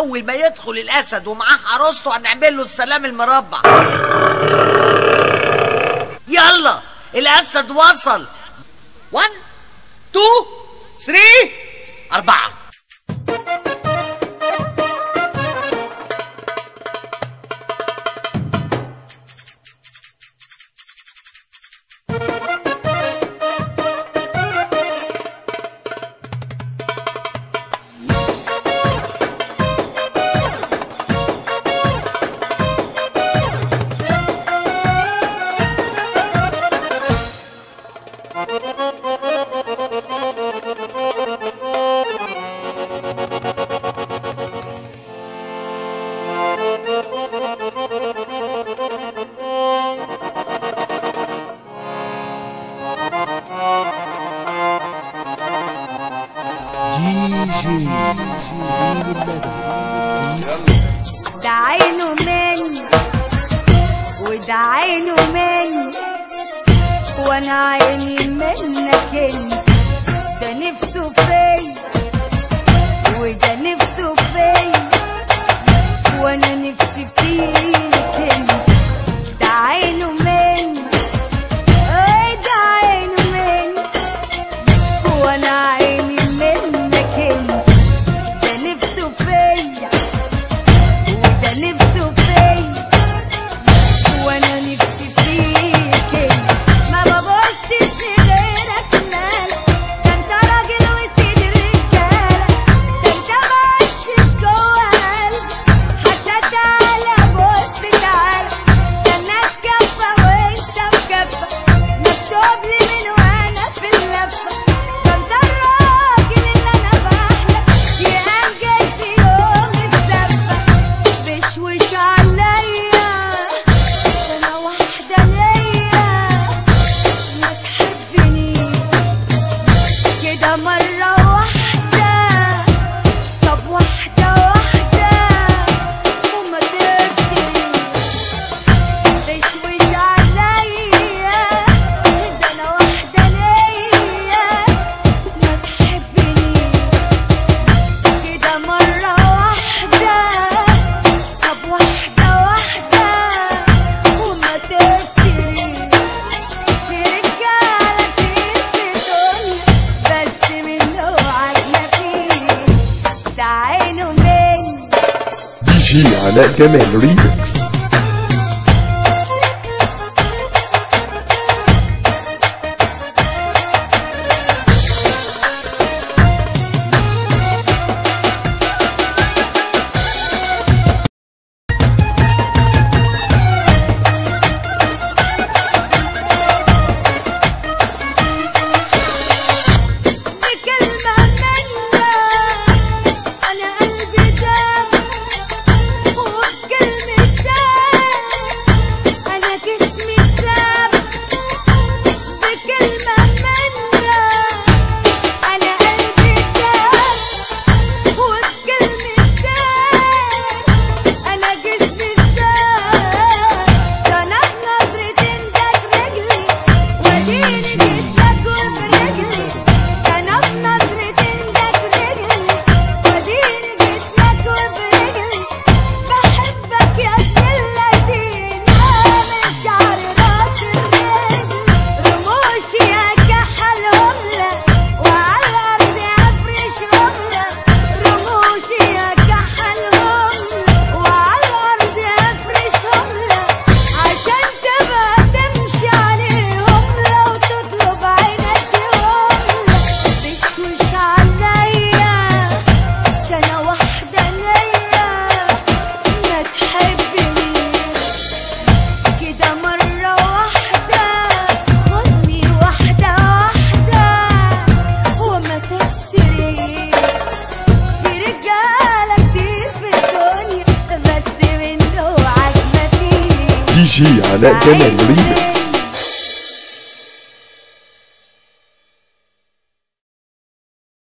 اول ما يدخل الاسد ومعاه عروسته هنعمل له السلام المربع. يلا الاسد وصل. 1 2 3 4. ده عينه مني وده عينه مني وانا عيني منك انت. ده نفسه فيا وده نفسه فيا وانا نفسي فيك انت. ده عينه مني ده عينه مني وانا عيني منك انت. ده نفسه فيا وده نفسه فيا وانا نفسي فيك انت. ما ببصش لغيرك مالك، ده انت راجل وسيد الرجاله، ده انت معشش جوه قلبي حتى. تعالى بص تعالى، ده الناس كفه وانت مكفه، مكتوب لي من وانا في اللفه. ده انت الراجل اللي انا بحلم ينجز في يوم الزفه. بشوش عليا انا واحده ليا، ما تحبنيش كده مره واحده. طب واحده واحده وما تفتنيش. بشوش عليا ده انا واحده ليا، ما تحبنيش كده مره واحده. طب واحده واحده وما تفتنيش. في رجاله كتير في الدنيا بس من نوعك مفيش. ده عينه مني. DJ علاء جمال ريمكس. بكلمة منك أنا قلبي داب، وبكلمة أنا جسمي ساب. بكلمة منك أنا قلبي داب، وبكلمة أنا جسمي ساب. ده أنا بنظرة إيدك رجلي وديني جيتلك وبرجلي. ده أنا بنظرة إيدك رجلي وديني جيتلك وبرجلي. بحبك يا ابن اللذين، من شعر راسي الرجل رموشي أكحلهم لك، وعلى الأرض أفرشهم لك. رموشي أكحلهم لك وعلى الأرض أفرشهم لك، عشان تبقى تمشي عليهم لو تطلب عينك يوم لك. بشوش عليا ده أنا واحدة ليا، ما تحبنيش كده مرة واحدة. خدني واحدة واحدة وما تفتريش. في رجالة كتير في الدنيا بس من نوعك مفيش. DJ علاء جمال ريمكس.